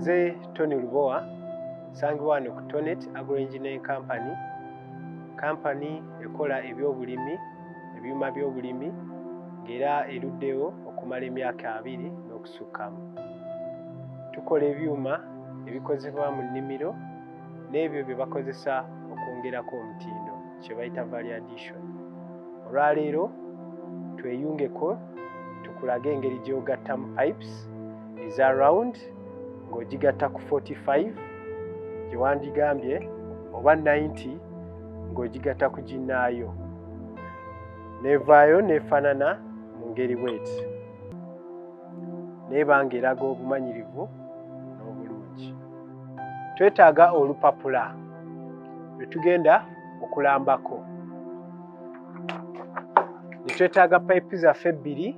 Nze Tony Lubowa sangibwa wano ku Tonet Agro-Engineering Company. Company ekola ebyobulimi, ebyuma by'obulimi ng'era eruddewo okumala emyaka 2 n'okusukkamu. Tukola ebyuma ebikozesebwa mu nnimiro n'ebyo bye bakozesa okwongerako omutindo kye bayita value addition. Olwaleero tweyungeko tukulage engeri gy'ogattamu pipes eza round ng'ogigatta ku 45 gye wandigambye oba 90 ng'ogigatta ku ginnaayo nevaayo nefaanana mu ngeri bweti neeba ng'eraga obumanyirivu n'obulungi. Twetaaga olupapula lwe tugenda okulambako. Ne twetaaga payipu zaffe 2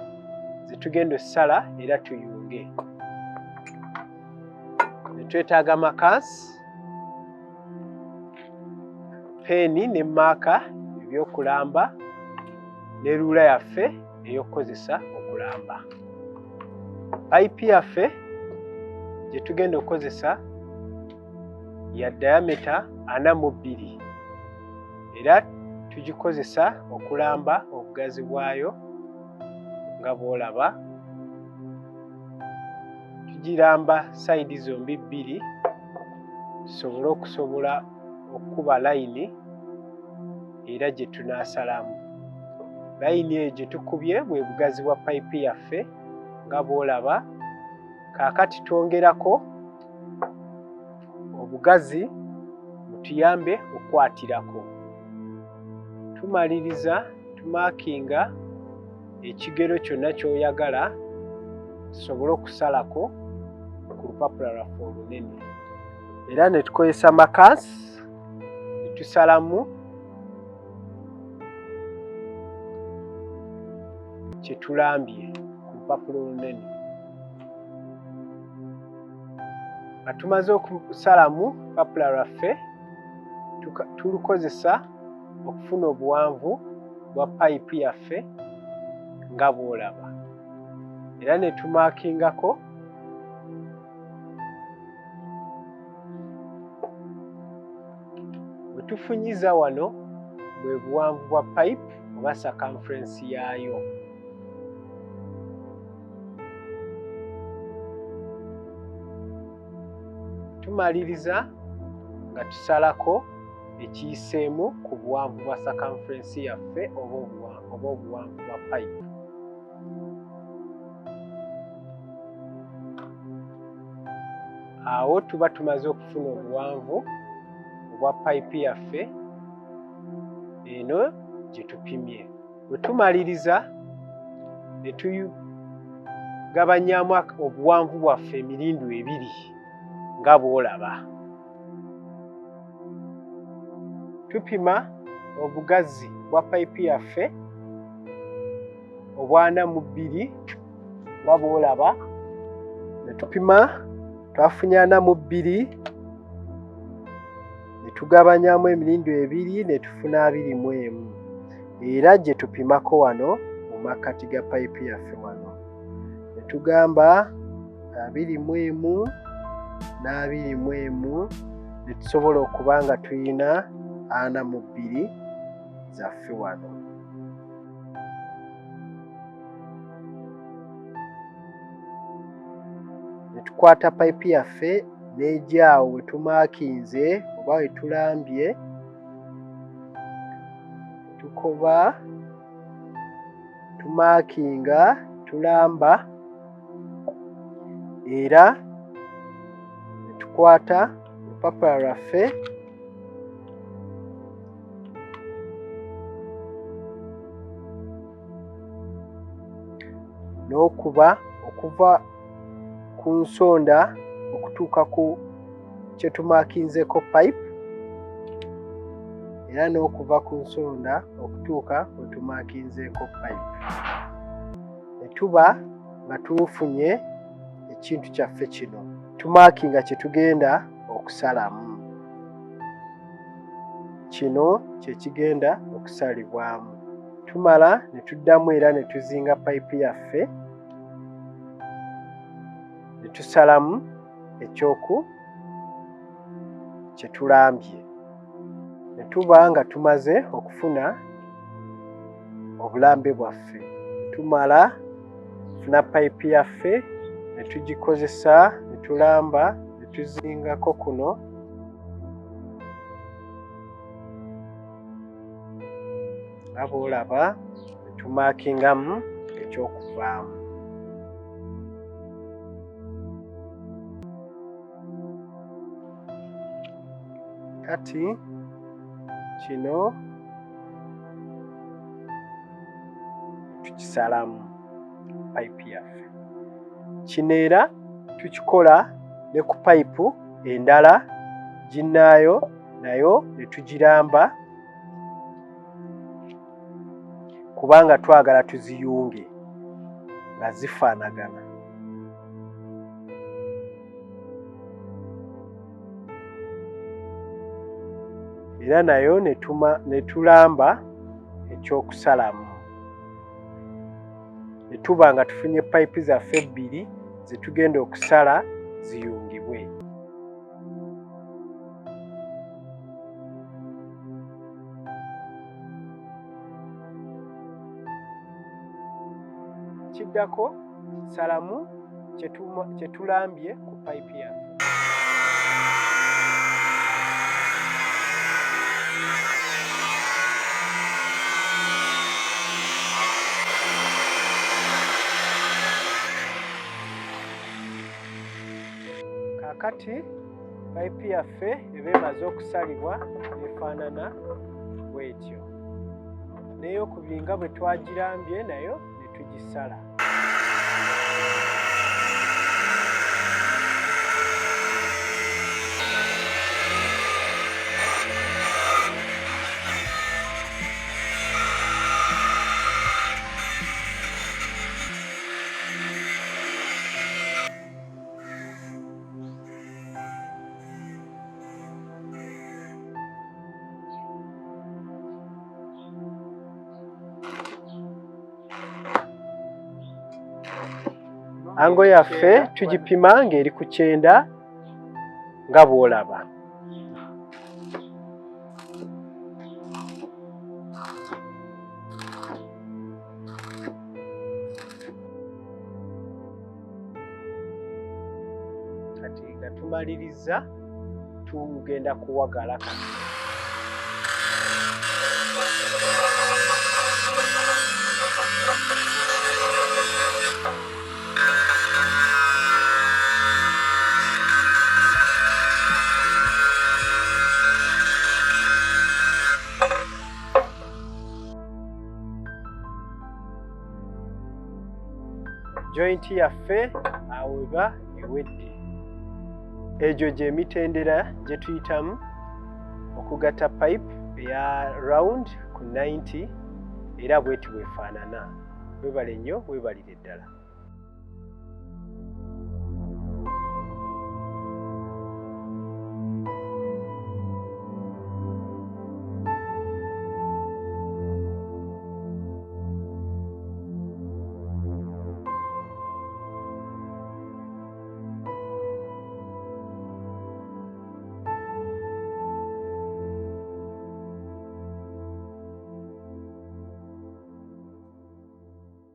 ze tugenda ossala era tuyunge. Ne twetaaga makansi, peeni ne maaka ebyokulamba ne ruula yaffe ey'okukozesa okulamba. Payipu yaffe gye tugenda okukozesa ya diameter 42 era tugikozesa okulamba obugazi bwayo nga bw'olaba. Tugiramba sayidi zombi 2 tusobole okusobola okukuba layini era gye tunaasalamu. Layini eyo gye tukubye bwe bugazi bwa payipu yaffe nga bw'olaba. Kaakati twongerako obugazi butuyambe okukwatirako. Tumaliriza tumaakinga ekigero kyonna ky'oyagala tusobole okusalako ku lupapula lwaffe olunene. Era ne tukozesa makansi ne tusalamu kye tulambye ku lupapula olunene. Nga tumaze okusalamu olupapula lwaffe tulukozesa okufuna obuwanvu bwa payipu yaffe nga bw'olaba. Era ne tumaakingako bwe tufunyiza wano bwe buwanvu bwa payipu oba circumference yaayo. Tumaliriza nga tusalako ekiyiseemu ku buwanvu bwa circumference yaffe oba obuwanvu bwa payipu. Awo tuba tumaze okufuna obuwanvu obwa payipu yaffe eno gye tupimye. Bwe tumaliriza ne tugabanyamu obuwanvu bwaffe emirindu 2 nga bw'olaba. Tupima obugazi bwa payipu yaffe obwa 42 nga bw'olaba. Ne tupima twafunye 42 ne tugabanyamu emirindu 2 ne tufuna 21 era gye tupimako wano mu makkati ga payipu yaffe wano. Ne tugamba 21 na 21 ne tusobola okuba nga tulina 42 zaffe wano. Ne tukwata payipu yaffe n'ejaawo we tumaakinze oba we tulambye, tukoba tumaakinga tulamba era ne tukwata olupapula lwaffe n'okuba okuva ku nsonda okutuuka ku kye tumaakinzeko payipu era n'okuva ku nsonda okutuuka we tumaakinzeeko payipu. Ne tuba nga tufunye ekintu kyaffe kino. Tumaakinga kye tugenda okusalamu. Kino kye kigenda okusalibwamu. Tumala ne tuddamu era ne tuzinga payipu yaffe ne tusalamu ekyoku kye tulambye. Ne tuba nga tumaze okufuna obulambe bwaffe. Tumala tufuna payipu yaffe ne tugikozesa ne tulamba ne tuzingako kuno nga bw'olaba ne tumaakingamu ekyokuvaamu. Kati kino tukisalamu payipu yaffe. Kino era tukikola ne ku payipu endala ginnaayo nayo ne tugiramba kubanga twagala tuziyunge nga zifaanagana. Era nayo ne tulamba ekyokusalamu. Ne tuba nga tufunye payipu zaffe ebbiri ze tugenda okusala ziyungibwe. Kiddako salamu kye tulambye ku payipu yaffe. Kaakati payipu yaffe eba emaze okusalibwa nefaanana bw'etyo. N'eyokubiri nga bwe twagirambye nayo ne tugisala. Ango yaffe tugipima ng'eri ku 9 nga bw'olaba. Kati nga tumaliriza tugenda kuwagala kati. Jointi yaffe awo eba ewedde. Egyo gy'emitendera gye tuyitamu okugatta payipu eya round ku 90 era bw'eti bwefaanana. Weebale nnyo, weebalire ddala.